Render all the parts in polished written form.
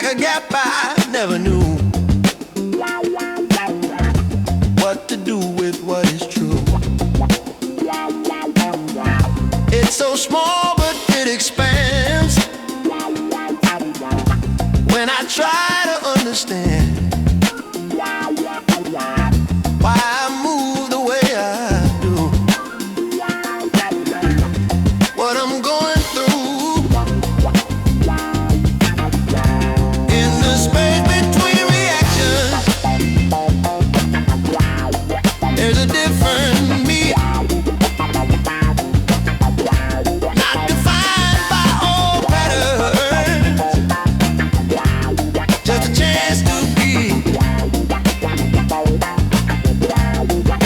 like a gap I never knew what to do with what is true. It's so small but it expands when I try to understand why I move the way I do, what I'm going through. In the space between reactions, there's a different me, not defined by old patterns, just a chance to be.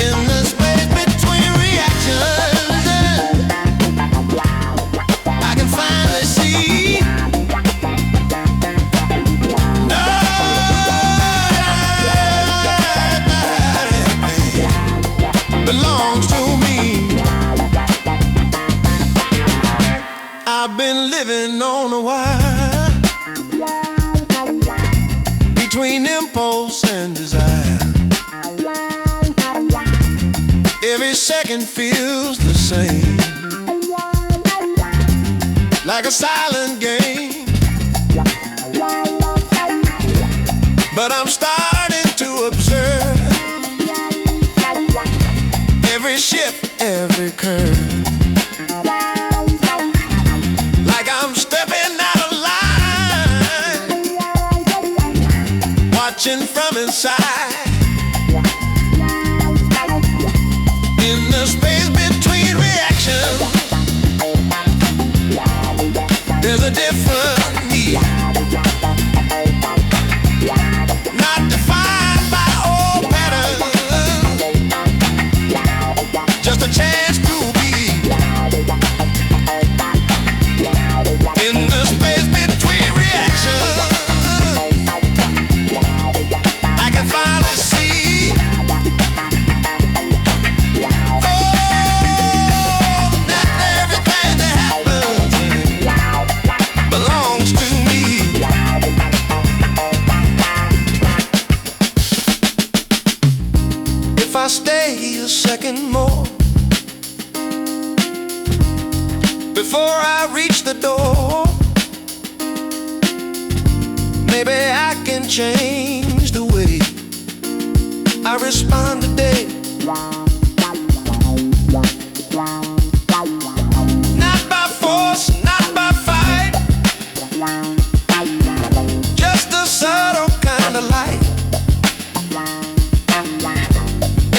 In the space between reactions, I can finally see belongs to me. I've been living on a wire between impulse and desire. Every second feels the same, like a silent game. But I'm starting to observe every shift, every curve, like I'm stepping out of line, watching from inside. In the space between reactions, there's a different me, not defined by old patterns, just a chance to be. In the space between reactions, I can finally see. That everything that happens belongs to me. If I stay a second more before I reach the door, maybe I can change the way I respond today. Not by force, not by fight, just a subtle kind of light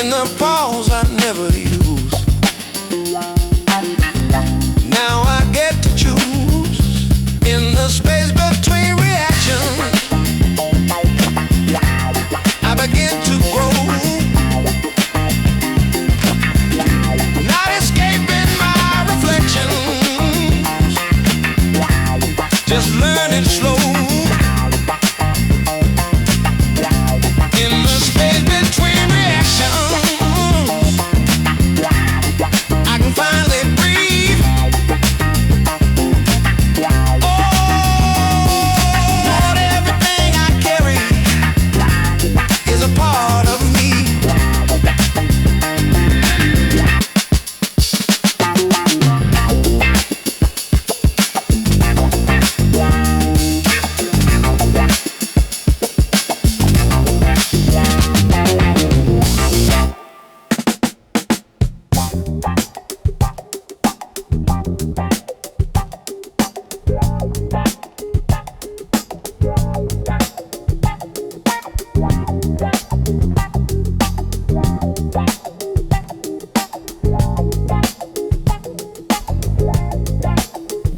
in the pause I never use. Now I get to choose. In the space between reactions, I begin to grow, not escaping my reflections, just learning slow. In the space between reactions, I can finally breathe. Oh, everything I carry is a part of me.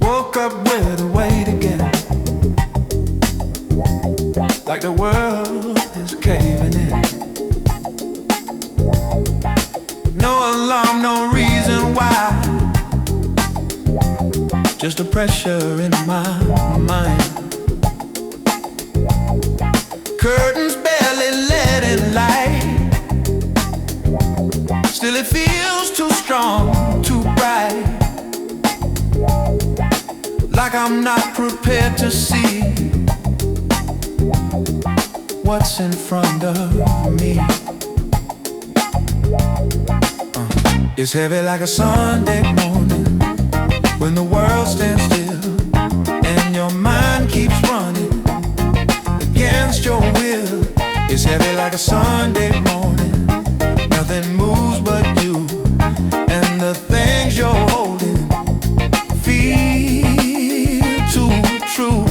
Woke up with a weight again, like the world is caving in. No alarm, no reason why, just a pressure in my mind. Curtains barely letting light, still it feels too strong, too bright, like I'm not prepared to see what's in front of me. It's heavy like a Sunday morning when the world stands still and your mind keeps running against your will. It's heavy like a Sunday morning, nothing moves but you and the things you're holding feel too true.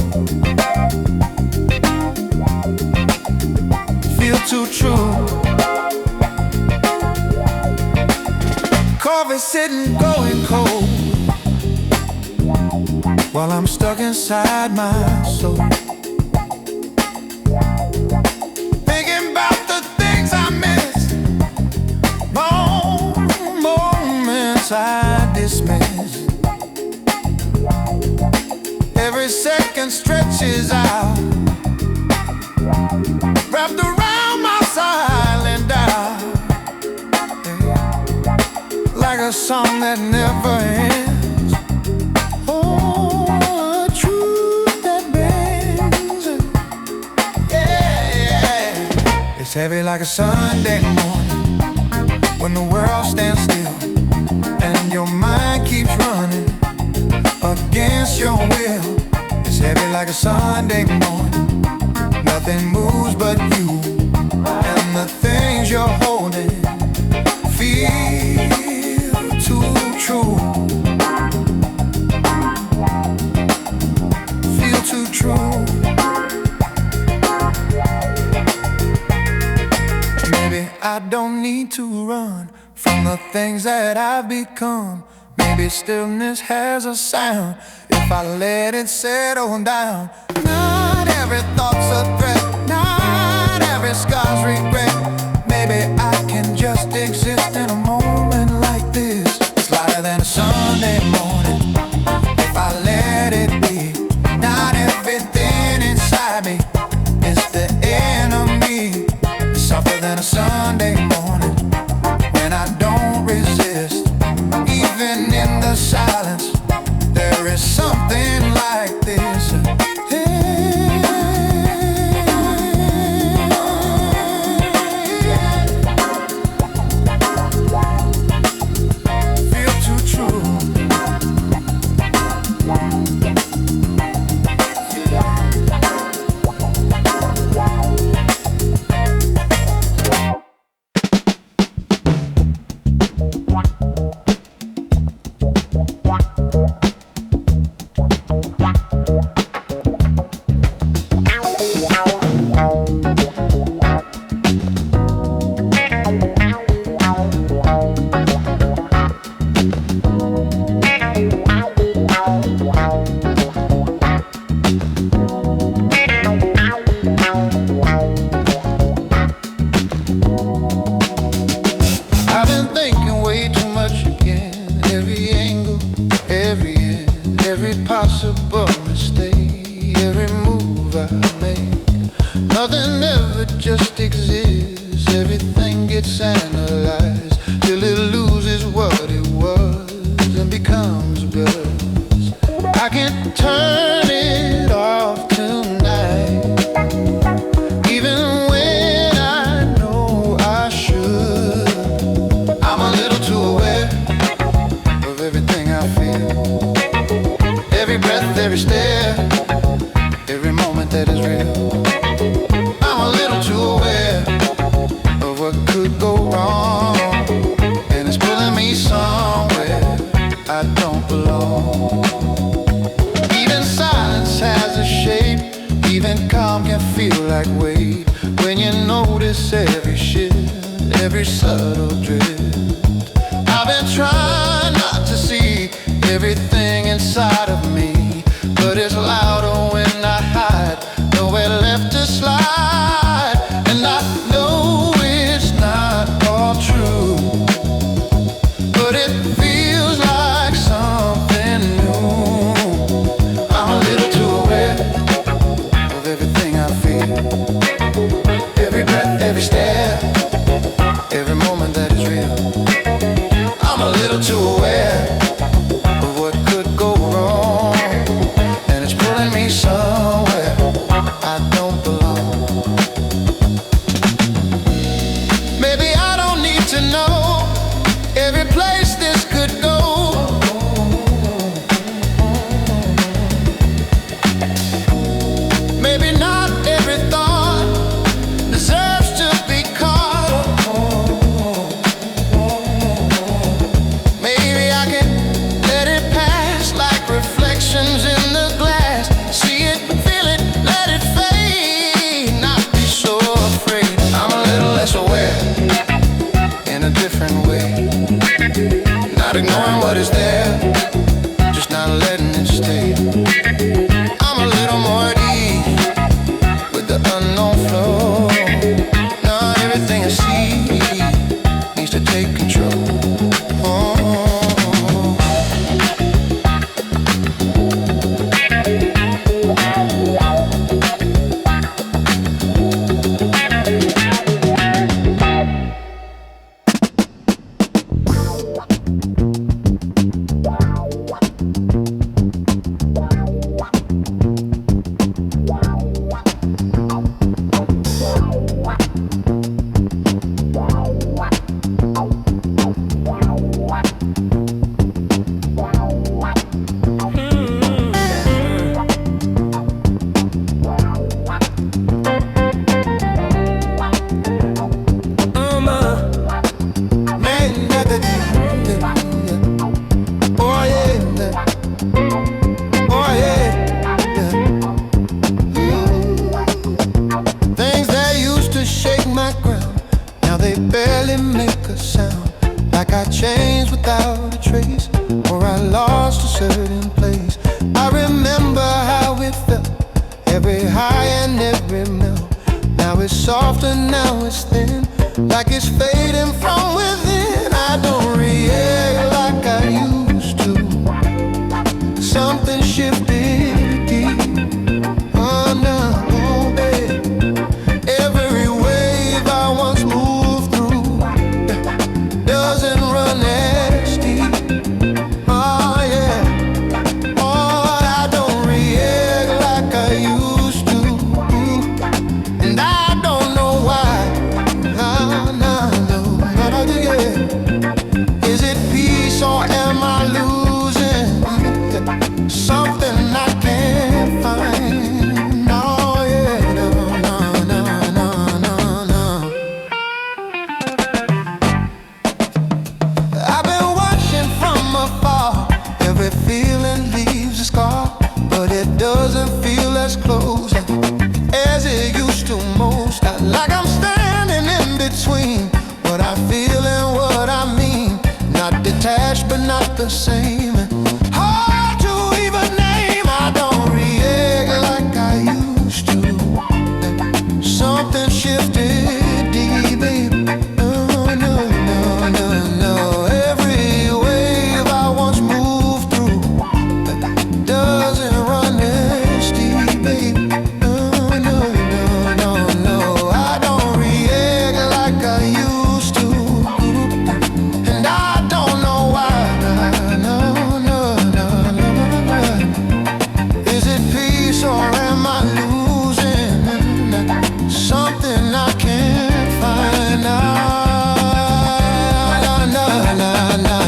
Feel too true. Coffee sitting going cold while I'm stuck inside my soul, thinking about the things I missed, moments I dismissed. Every second stretches out, wrapped around my silent doubt, like a song that never ends. Oh, a truth that bends. Yeah. It's heavy like a Sunday morning when the world stands still and your mind keeps running against your will. It's heavy like a Sunday morning, nothing moves but you and the things you're holding feel too true. Feel too true. Maybe I don't need to run from the things that I've become. Maybe stillness has a sound if I let it settle down. Not every thought's a threat, not every scar's regret. Maybe I can just exist in a moment like this. It's lighter than a Sunday morning if I let it be. Not everything inside me is the enemy. It's softer than a Sunday morning when I don't resist. Even in the silence, there is something like this. Feel too true. I've been thinking way too much again. Every angle, every end, every possible mistake, every move I make. Nothing ever just exists. Everything gets analyzed till it loses what it was and becomes buzz. I can't turn it off tonight, even when I know I should. I'm a little too aware of everything I feel, every breath, every stare, every moment that is real. I'm a little too aware of what could go wrong, and it's pulling me somewhere I don't belong. Even silence has a shape, even calm can feel like weight when you notice every shift, every subtle drift. I've been trying not to see everything inside of me, but it's louder when I hide, nowhere left to slide. And I know it's not all true, but it feels like something new. I'm a little too aware of everything I feel, every breath, every stare, every moment that is real. I'm a little too aware of what could go wrong, and it's pulling me somewhere I don't belong. I changed without a trace, or I lost a certain place. I remember how it felt, every high and every melt. Now it's softer, now it's thin, like it's fading from within. I don't react like I used to. Something shifted deep. Oh no, babe. Every wave I once moved through doesn't run as deep. Oh yeah. Oh, I don't react like I used to. And I don't know why. No, no, no, no, yeah. Is it peace or am I losing something I can't find? Oh yeah, no, no, no, no, no, no. I've been watching from afar. Every feeling leaves a scar, but it doesn't feel as close as it used to most. Like I'm standing in between what I feel and what I mean. Not detached, but not the same. Hard to even name. I don't react like I used to. Something shifted deep, baby. Oh, no, no, no, no. Every wave I once moved through doesn't run as deep, baby. Oh, no, no, no, no. I don't react like I used to. And I don't know why. No, no, no, no, no. Is it peace or am I losing something I can't find? No, no, no, no, no.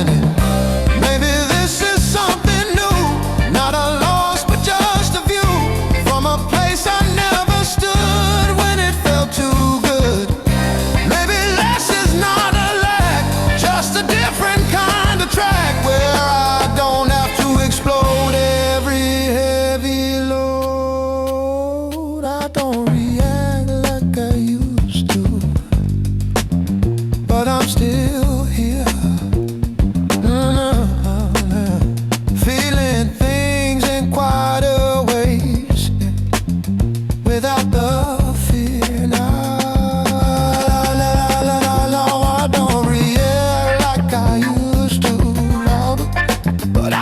Maybe this is something new, not a loss but just a view from a place I never stood when it felt too good. Maybe less is not a lack, just a different kind of track where I don't have to explode every heavy load. I don't react like I used to, but I'm still here. No, no, no. Feeling things in quieter ways without the fear. No, no, no, no, no, I don't react like I used to, no, but I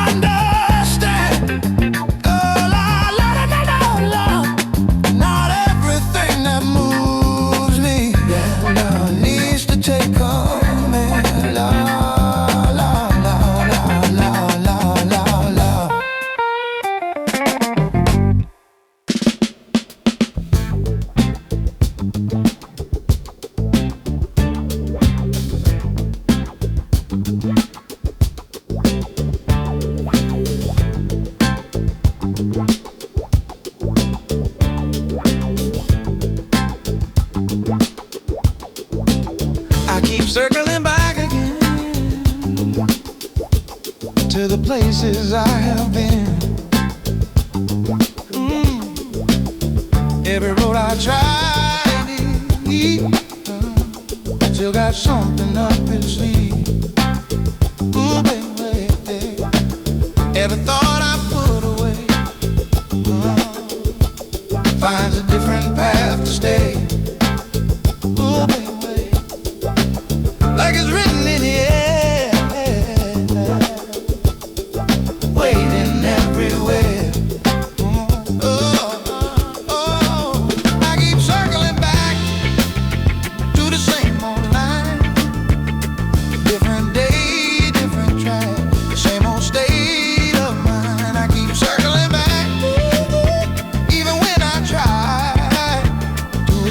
understand. La, la, la, la, la, la. Not everything that moves me, yeah, no, needs to take command. La, la, la, la, la, la, la, la. I keep circling back again to the places I have been. Every road I tried, still got something up its sleeve. Ooh, baby, every thought I put away finds a different path to stay. Ooh, baby, like it's written in the air, waiting everywhere. I keep circling back to the same old line. Different day, different track, the same old state of mind. I keep circling back, even when I try to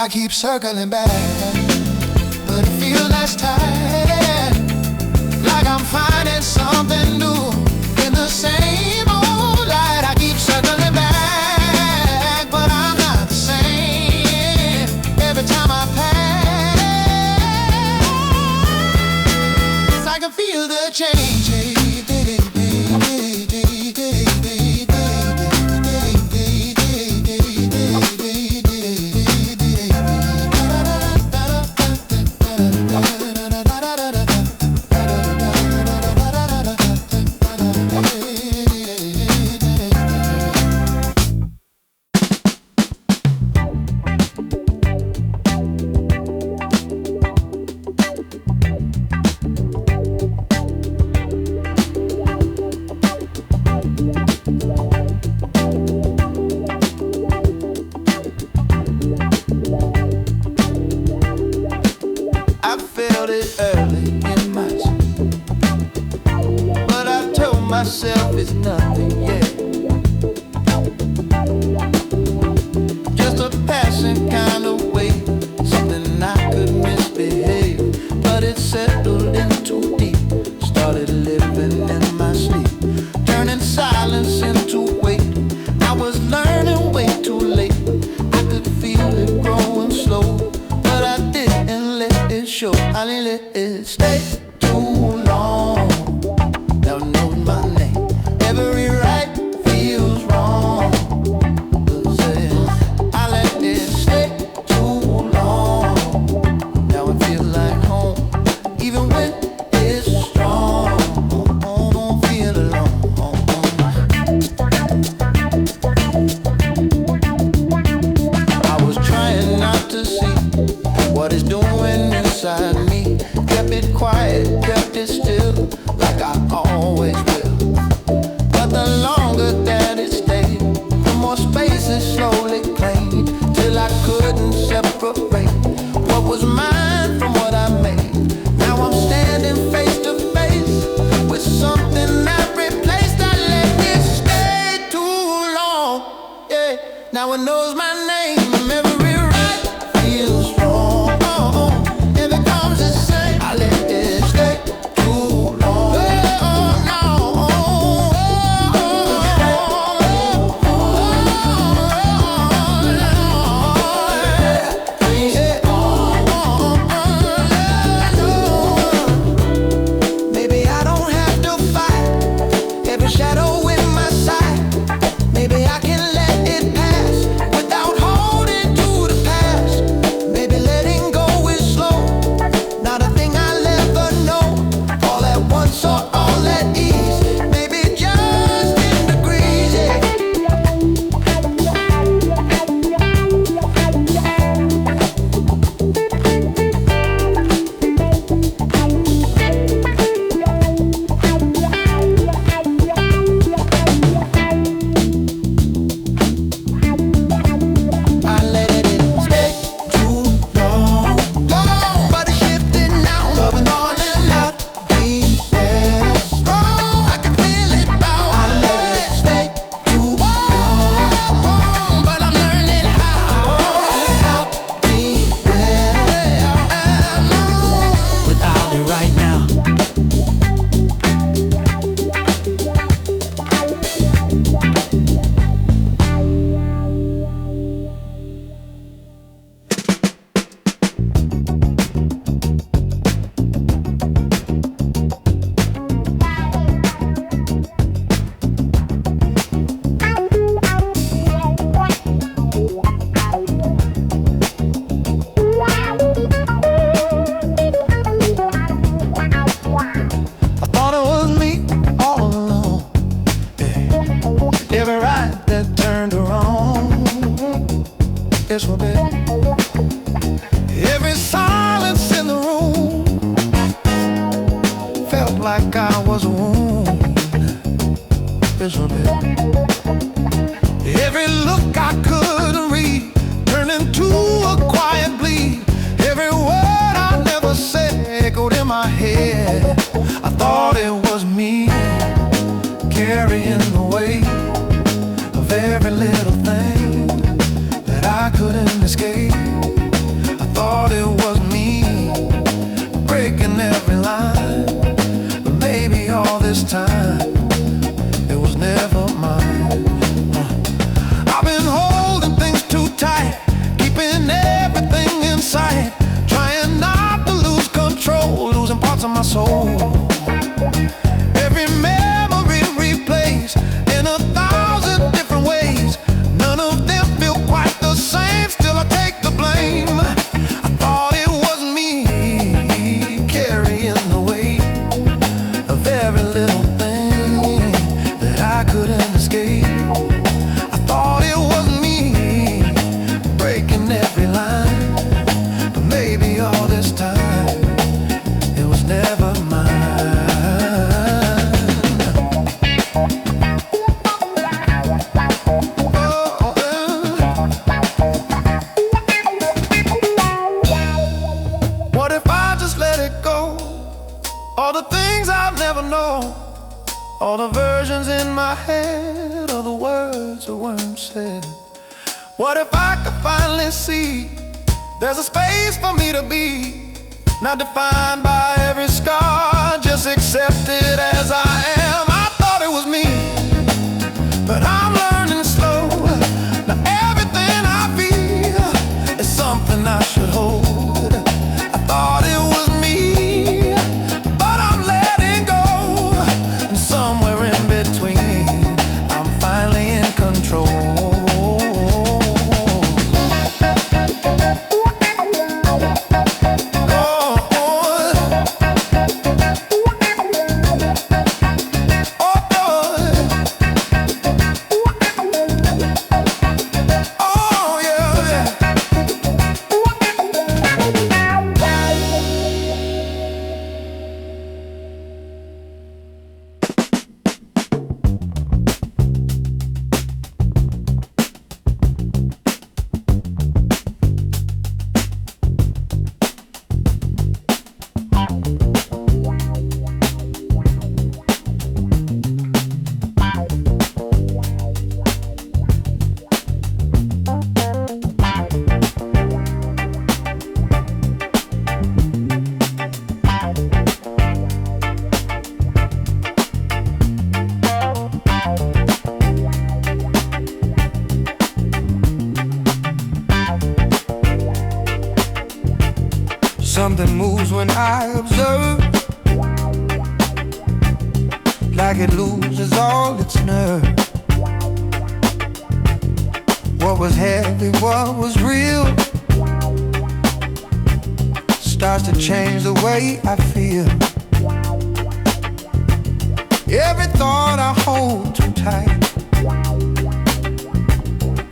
I keep circling back, but it feels less tight. Like I'm finding something new in the same old light. I keep circling back, but I'm not the same every time I pass. I can feel the change. I felt it early in my sleep, but I told myself it's nothing yet. Just a passing kind of way, something I could misbehave, but it settled in too deep. Started living in my sleep, turning silence into weight. I was learning way too late. I could feel it growing slow, but I didn't let it show. I didn't let it stay too long. Now it knows my name. Every right feels wrong. I let it stay too long. Now it feels like home, even when it's strong. Don't feel alone. I was trying not to see what it's doing inside me. Kept it quiet, kept it still, like I always will. But the longer that it stayed, the more space it slowly claimed, till I couldn't separate what was mine from what I made. Now I'm standing face to face with something I replaced. I let it stay too long, yeah. Now it knows my name. Every right feels wrong. If it comes the same, I let it stay too long. Maybe I don't have to fight every shadow in my sight. Maybe I can let it pass without holding to the past. Maybe letting go is slow, not a thing I'll ever know. All at once or all at ease, maybe just in degrees, yeah. I let it stay too long, but it's shifting now, moving on and out. Be there strong, I can feel it now. I let it stay too long, but I'm learning how. Be there without it right now. I thought it was me all along, yeah. Every right that turned around, it's for bit. Every silence in the room felt like I was a wound, it's for bit. Every look I couldn't read turned into a quiet bleed. Every word I never said echoed in my head. I thought it was me carrying the weight of every little thing that I couldn't escape. parts of my soul. Every memory replays in 1,000 different ways. None of them feel quite the same. Still I take the blame. I thought it was me carrying the weight of every little thing that I couldn't escape. I thought it was me breaking every line, but maybe all this time it was never mine. What if I just let it go? All the things I'll never know, all the versions in my head, all the words that weren't said. What if I could finally see there's a space for me to be, not defined by every scar, just accepted as I am. I thought it was me, but I'm learning slow. Now everything I feel is something I should hold. I thought it was me, but I'm letting go. And somewhere in between, I'm finally in control. Something moves when I observe, like it loses all its nerve. What was heavy, what was real, starts to change the way I feel. Every thought I hold too tight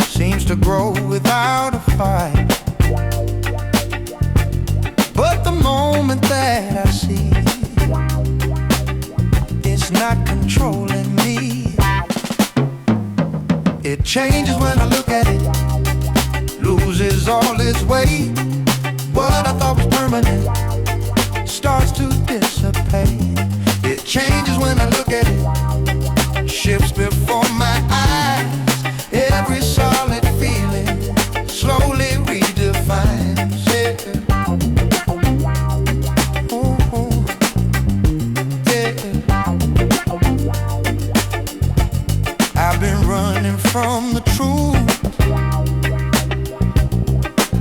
seems to grow without a fight. But the moment that I see it's not controlling me, it changes when I look at it, loses all its weight. What I thought was permanent starts to dissipate. It changes when I look at it, shifts before my eyes. Every solid feeling slowly redefines. Running from the truth,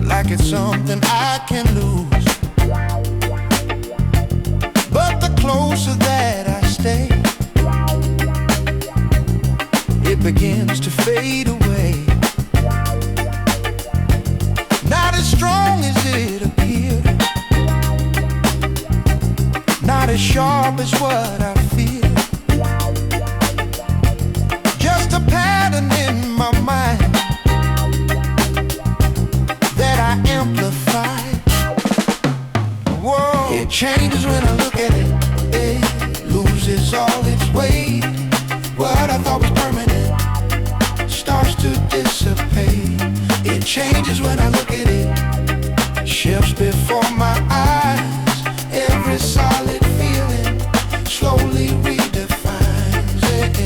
like it's something I can lose. But the closer that I stay, it begins to fade away. Not as strong as it appeared, not as sharp as what I feel. Just a pattern in my mind that I amplify. Whoa. It changes when I look at it. It loses all its weight. What I thought was permanent starts to dissipate. It changes when I look at it, shifts before my eyes. Every solid feeling slowly redefines it.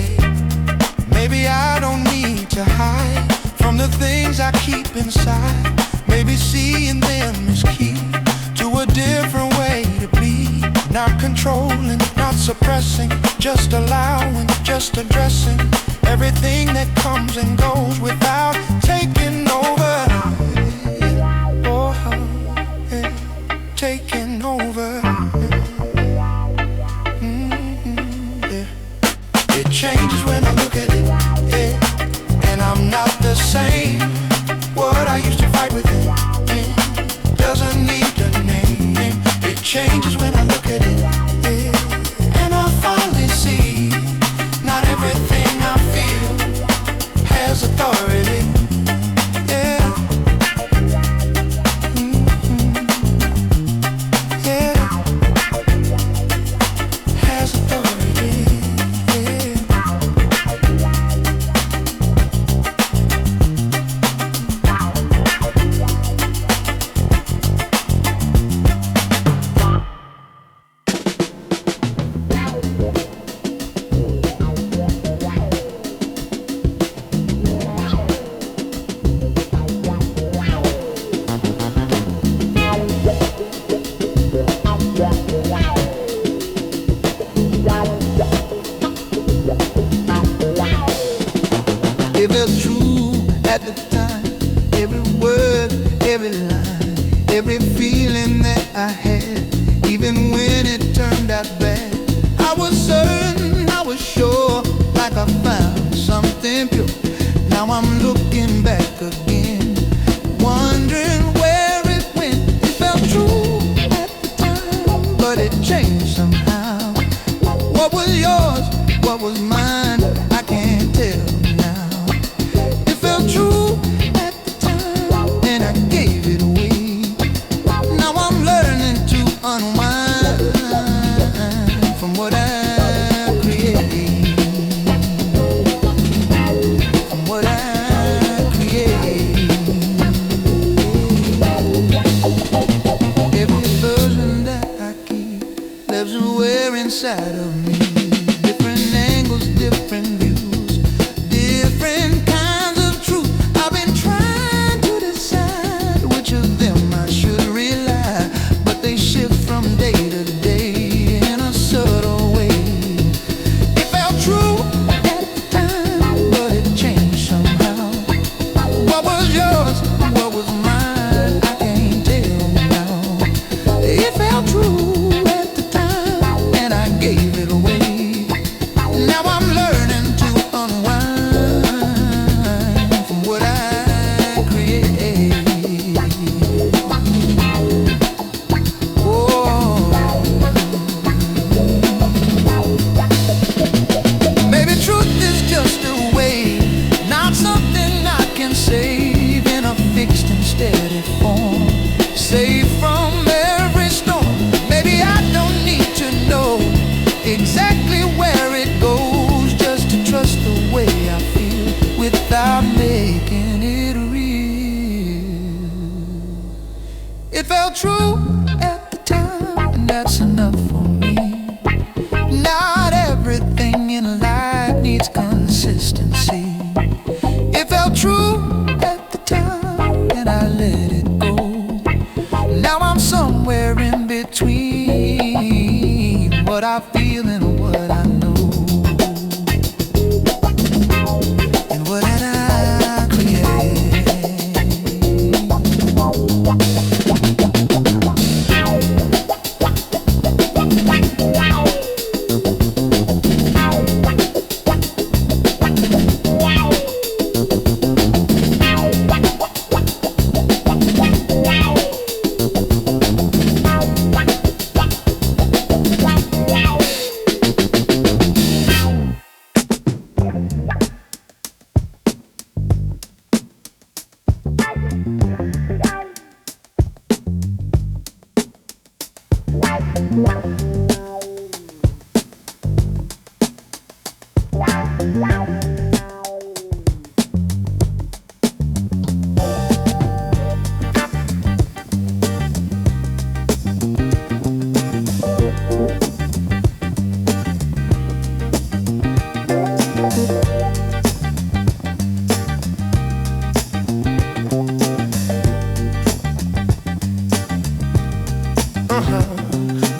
Maybe I don't need to hide from the things I keep inside. Maybe seeing them is key to a different way to be. Not controlling, not suppressing, just allowing, just addressing everything that comes and goes without taking over. Oh, yeah, taking over. changes when I look at it, yeah. And I'm not the same. What I used to fight with it, yeah, doesn't need a name. It changes when I look at it, yeah. And I finally see not everything I feel has authority, yeah. Yeah, has authority, yeah. It felt true at the time, every word, every line, every feeling that I had, even when it turned out bad. I was certain, I was sure, like I found something pure. Now I'm looking back again, wondering where it went. It felt true at the time, but it changed somehow. What was yours, what was mine, I can't tell. True at the time, and I gave it away. Now I'm learning to unwind from what I created, from what I created. Every version that I keep lives somewhere inside of me. Different angles, different views, different kinds of truth. I've been trying to decide which of them I should rely, but they shift from day to day in a subtle way. It felt true at the time, but it changed somehow. What was yours, what was mine, I can't tell now. It felt true at the time, and I gave it away. Now I'm learning to unwind from what I create. Oh, maybe truth is just a way, not something I can save in a fixed and steady form. Safe from every storm. Maybe I don't need to know exactly where it goes, just to trust the way I feel without making it real. It felt true at the time, and that's enough for me. Not everything in life needs consistency. It felt true at the time, and I let it go. Now I'm somewhere in between what I feel and what I know, and what I create.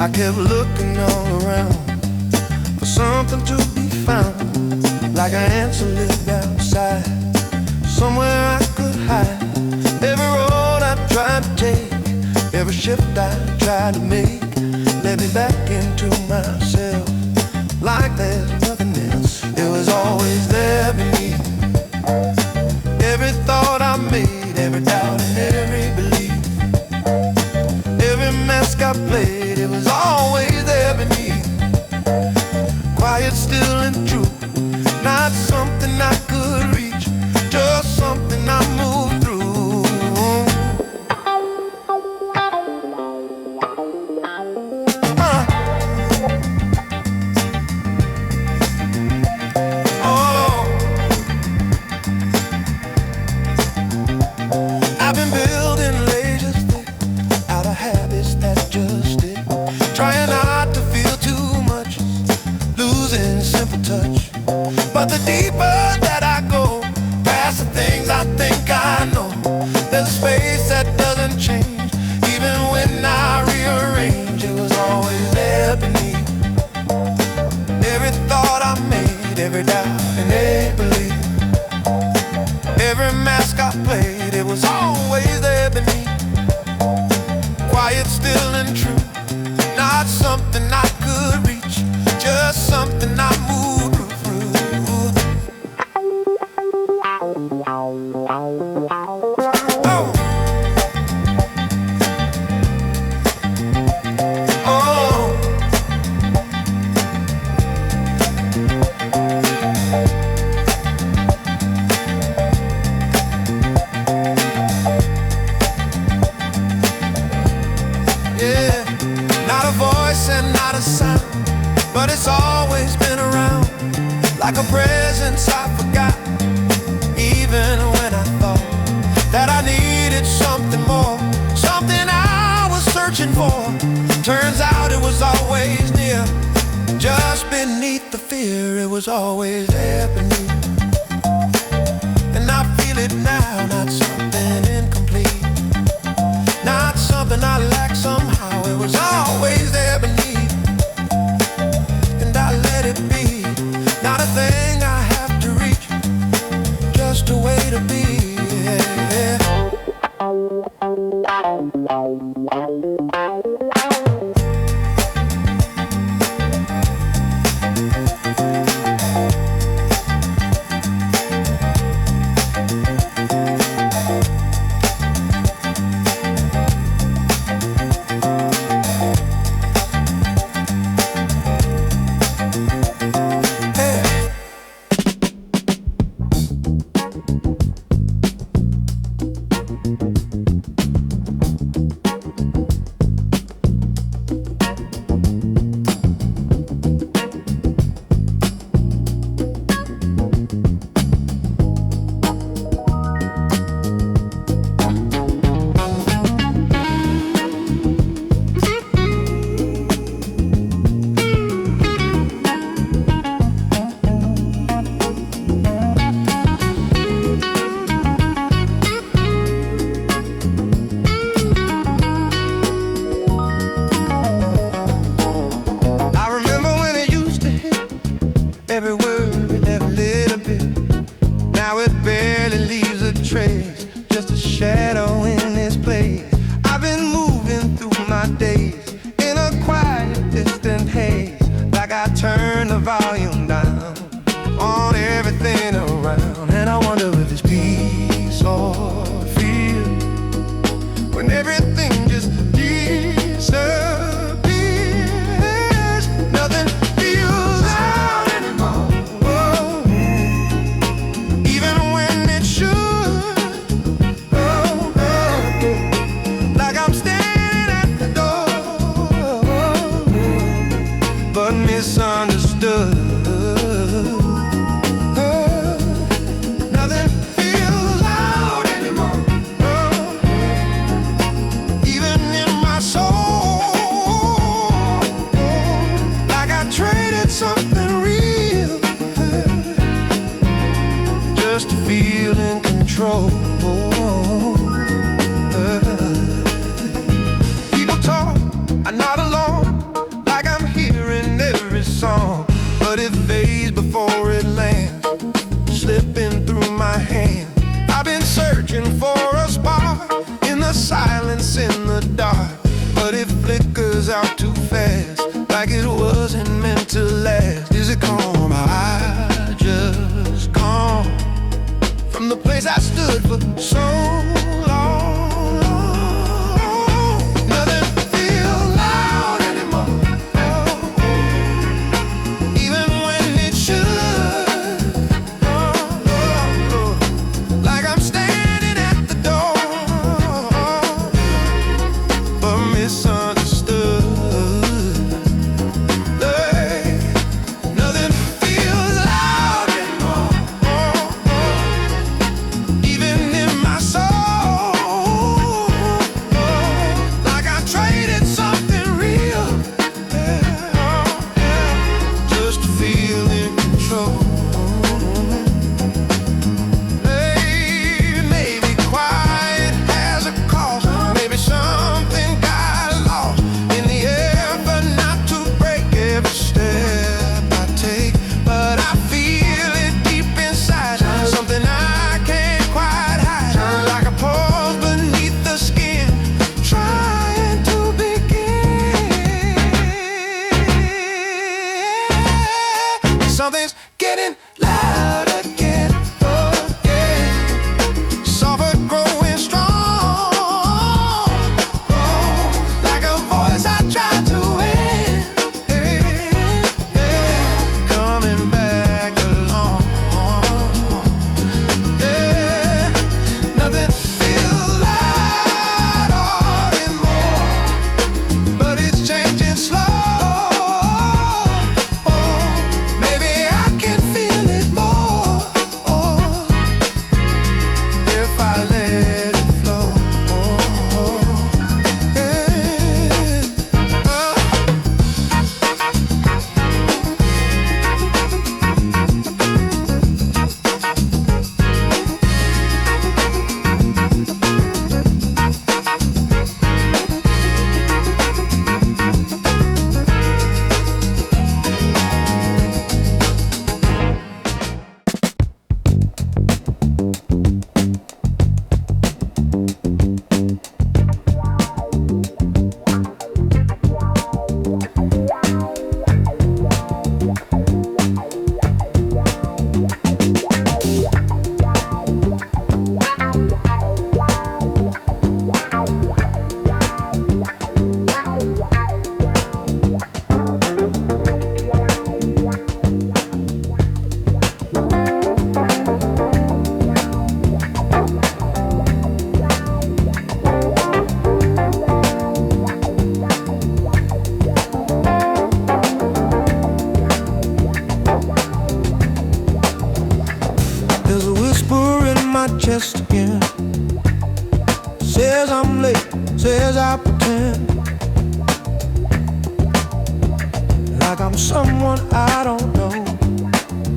I kept looking all around for something to be found, like an answer lived outside, somewhere I could hide. Every road I tried to take, every shift I tried to make, led me back into myself, like there's nothing else. It mask I played, it was always there beneath. Quiet, still, and true. Not something I could reach, just something I moved through. Oh, I've been building layers thick out of habits that just stick. Trying not to feel too much, losing simple touch. But the deeper that I go, past the things I think I know, there's a space that doesn't change. Even when I rearrange, it was always there beneath. Every thought I made, every doubt and every belief, every mask I played, it was always there beneath. Quiet, still, and true. Not something I could reach, just something I moved through. Oh. Oh. Yeah, not a voice and not a sound, but it's always been around, like a presence I forgot. Even when I thought that I needed something more, something I was searching for, turns out it was always near. Just beneath the fear, it was always there beneath. And I feel it now, not something incomplete, not something I lack somehow. It was always there beneath, and I let it be. Not a thing I have to reach, just a way to be. Yeah. Every word, every little bit, now it barely leaves a trace, just a shadow in this place. I've been moving through my days in a quiet, distant haze, like I turn the volume down on everything around. And I wonder if it's peace or fear, when everything just disappears. Nothing feels loud anymore. Whoa. Even when it should. Oh, oh. Like I'm standing at the door, but misunderstood. Nothing feels loud anymore. Even in my soul, like I traded something real just to feel in control. People talk, I'm not alone, like I'm hearing every song, but it fades before it lands, slipping through my hand. I've been searching for a spark in the silence, in the dark, but it flickers out too fast, like it wasn't meant to last. Is it gone? I just gone from the place I stood for so long. Nothing feels Tracklist again. Says I'm late, says I pretend like I'm someone I don't know.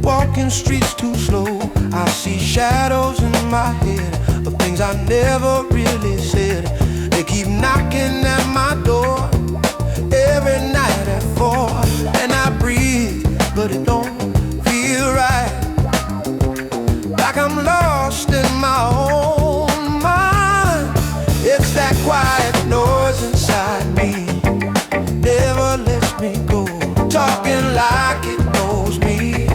Walking streets too slow, I see shadows in my head of things I never really said. They keep knocking at my door every night at 4, and I breathe, but it don't feel right. Like I'm lost in my own mind. It's that quiet noise inside me, never lets me go. Talking like it knows me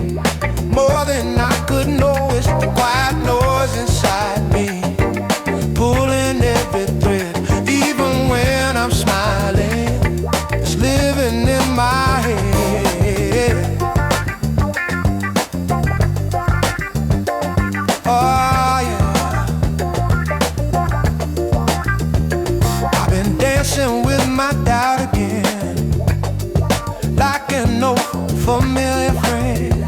more than I could know. It's the quiet noise inside me, pulling every thread, even when I'm smiling. It's living in my head. Oh yeah, I've been dancing with my doubt again, like an old familiar friend.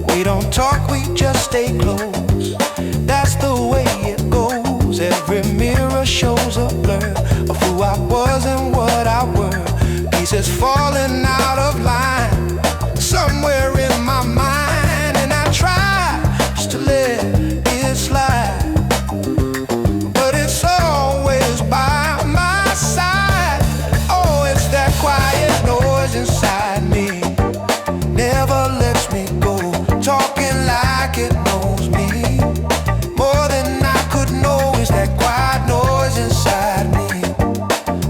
We don't talk, we just stay close. That's the way it goes. Every mirror shows a blur of who I was and what I were. Pieces falling out of line somewhere in my mind, and I try just to let it slide, but it's always by my side. Oh, it's that quiet noise inside me, never lets me go. Talking like it knows me more than I could know. Is that quiet noise inside me,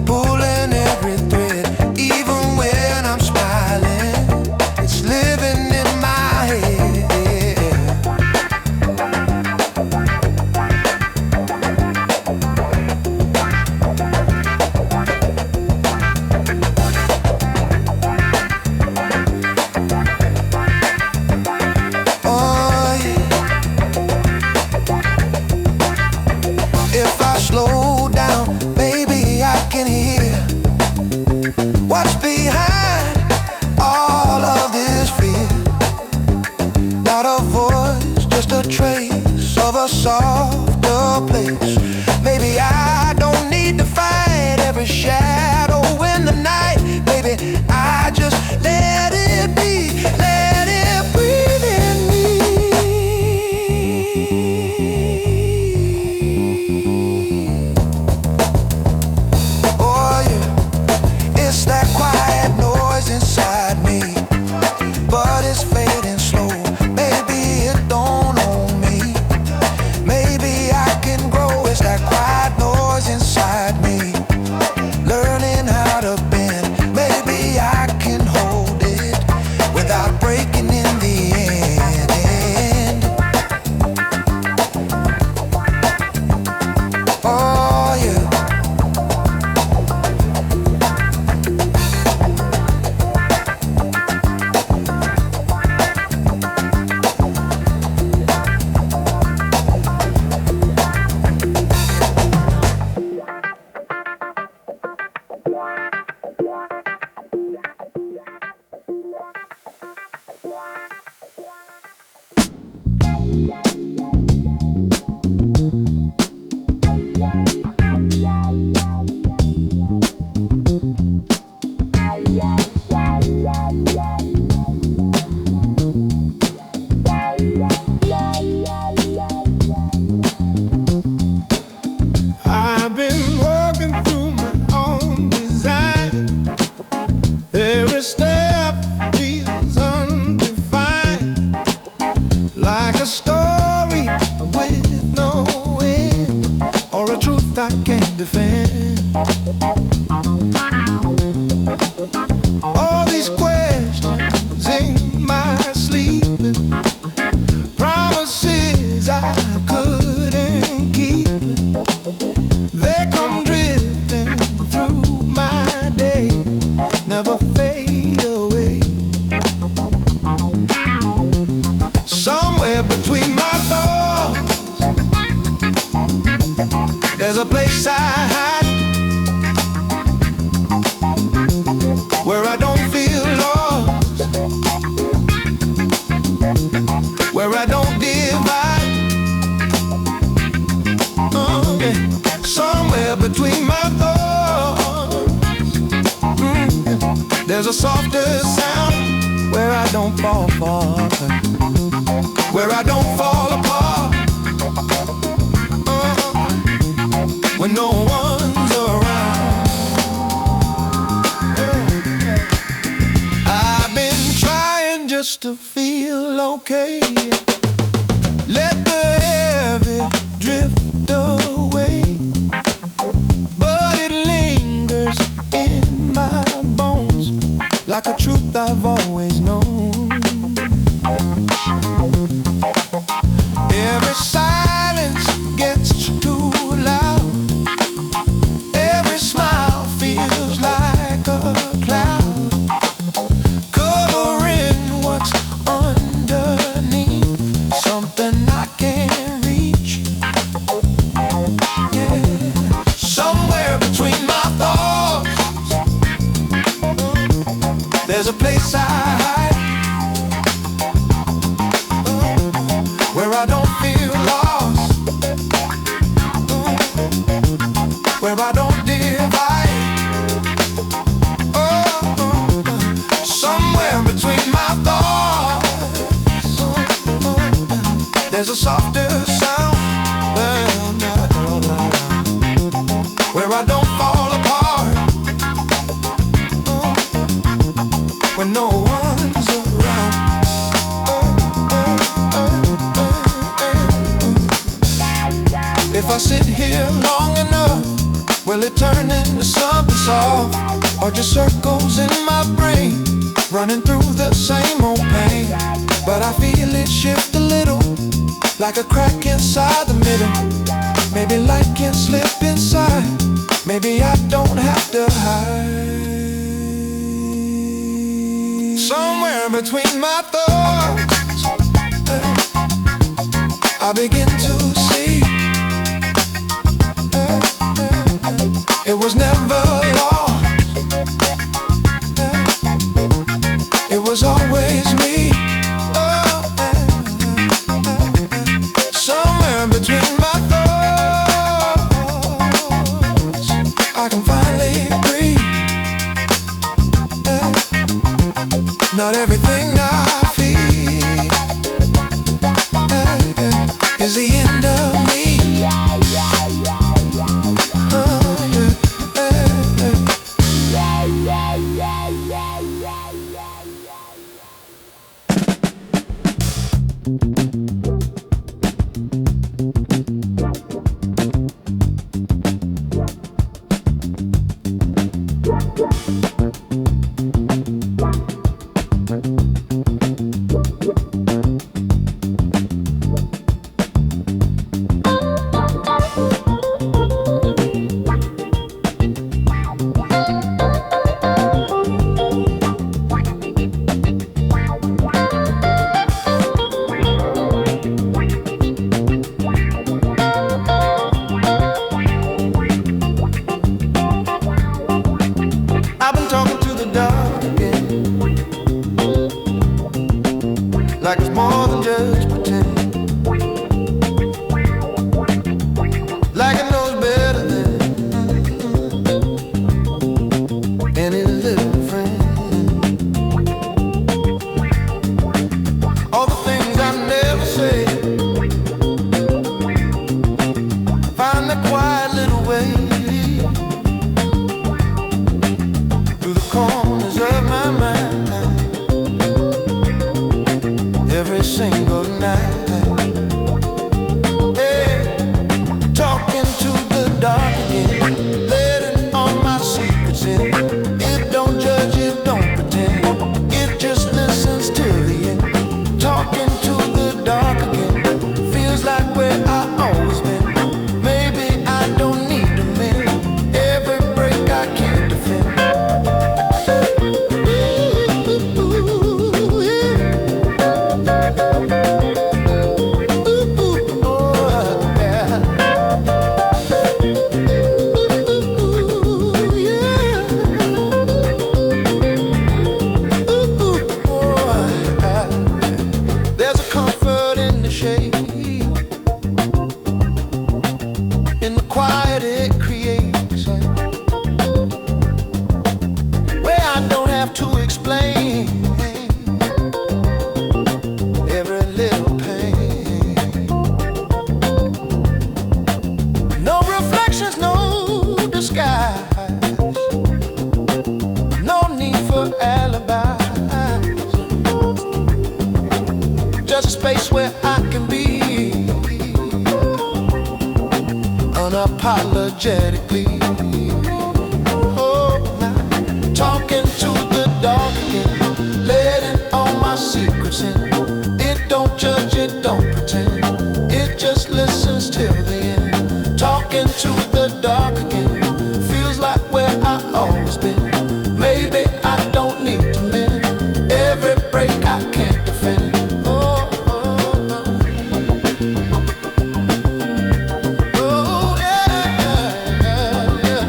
pulling every thread, even when I'm smiling. It's living in my head. Oh yeah. If I slow down, baby, I can hear what's behind all of this fear. Not a voice, just a trace of a softer place. Maybe I don't need to fight every shadow in the night. Baby, I just let it be, let it breathe in me. Oh yeah, it's that quiet noise inside me, but it's fading slow. Maybe it don't own me. Maybe I can grow. It's that quiet noise inside me, learning how to bend. Maybe I can hold it without breaking in the end. Oh yeah. I've been walking through my own design. Every step feels undefined, like a story with no end, or a truth I can't defend. All these questions in my sleep, promises I couldn't keep. They come drifting through my day, never fade away. Somewhere between my thoughts, there's a place I hide. There's a softer sound where I don't fall apart, where I don't fall apart. When no one's around. I've been trying just to feel okay. Let the heavy drift away, but it lingers in my bones like a truth I've always known. Every silence gets too loud. Every smile feels like a cloud, covering what's underneath, something I can't reach. Yeah, somewhere between my thoughts, there's a place I hide, where I don't feel lost, where I don't divide. Somewhere between my thoughts, there's a softer sound, where I don't fall apart, when no one's around. If I sit here long enough, will it turn into something soft, or just circles in my brain, running through the same old pain? But I feel it shift a little, like a crack inside the middle. Maybe light can slip inside, maybe I don't have to hide. Somewhere between my thoughts, I begin to see it was never lost, it was always me. Somewhere between my thoughts, I can finally breathe. Not everything I feel is the end of me. a space where I can be unapologetically. Oh, now talking to the dark again, letting all my secrets in. It don't judge, it don't pretend, it just listens till the end. Talking to the dark again, feels like where I always been. Maybe I don't need to mend every break I can't defend. Oh, oh, oh. Oh, yeah, yeah, yeah.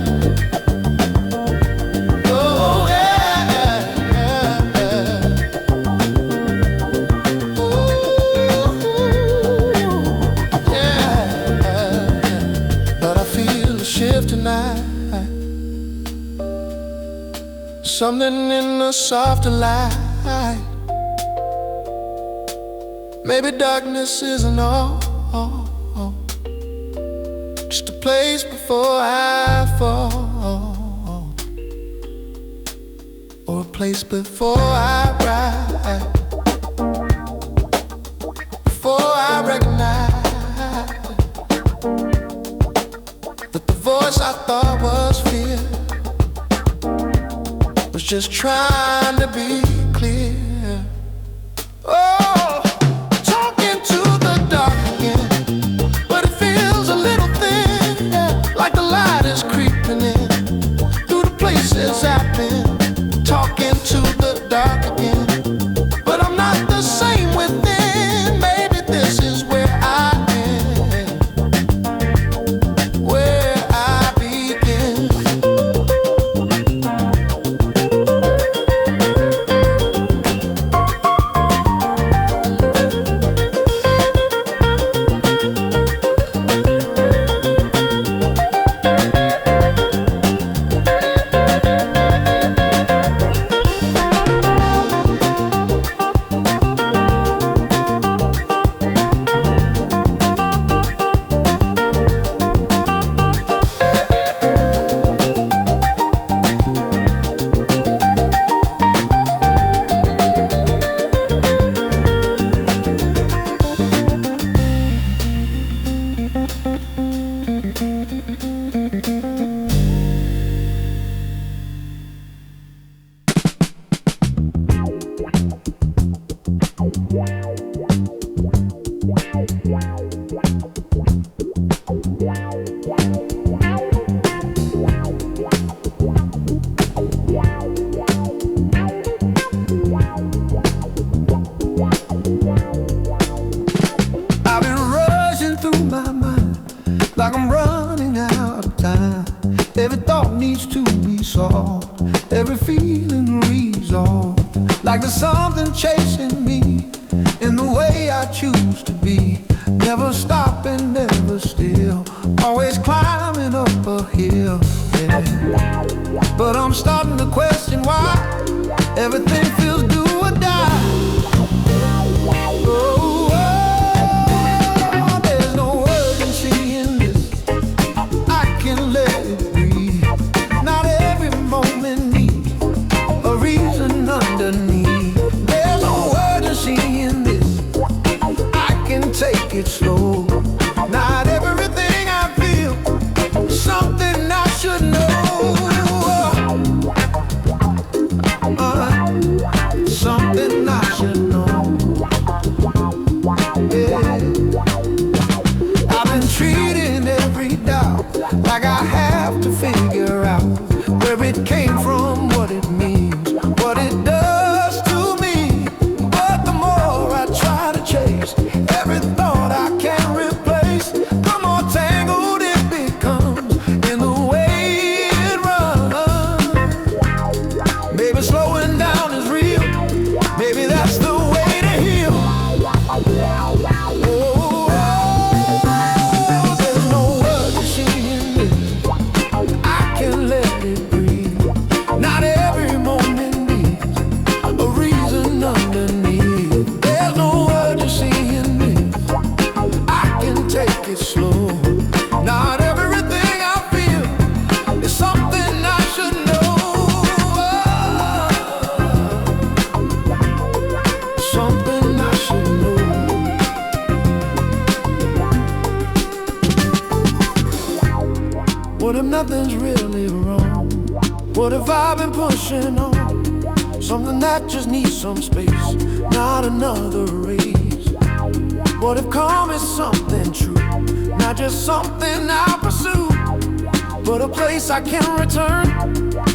Oh, yeah, yeah, yeah. Ooh, yeah. But I feel a shift tonight. Something in the softer light. Maybe darkness isn't all, just a place before I fall, or a place before I rise, before I recognize that the voice I thought was fear was just trying to be clear. Oh, talking to the dark again, but it feels a little thin, yeah, like the light is creeping in through the places I've been. Talking to the dark again, but I'm not the same within. Maybe this is where I am, where I begin. I've been rushing through my mind like I'm running out of time. Every thought needs to be solved, every feeling resolved. Like there's something chasing me in the way I choose to be. Never stopping, never still, always climbing up a hill, yeah. But I'm starting to question why everything feels do or die. Oh, oh, there's no urgency in this, I can let it breathe. Not every moment needs a reason underneath. There's no urgency in this, I can take it slow. Not everything I feel, something I should know. nothing's really wrong? What have I been pushing on? Something that just needs some space, not another race. What if calm is something true, not just something I pursue, but a place I can return?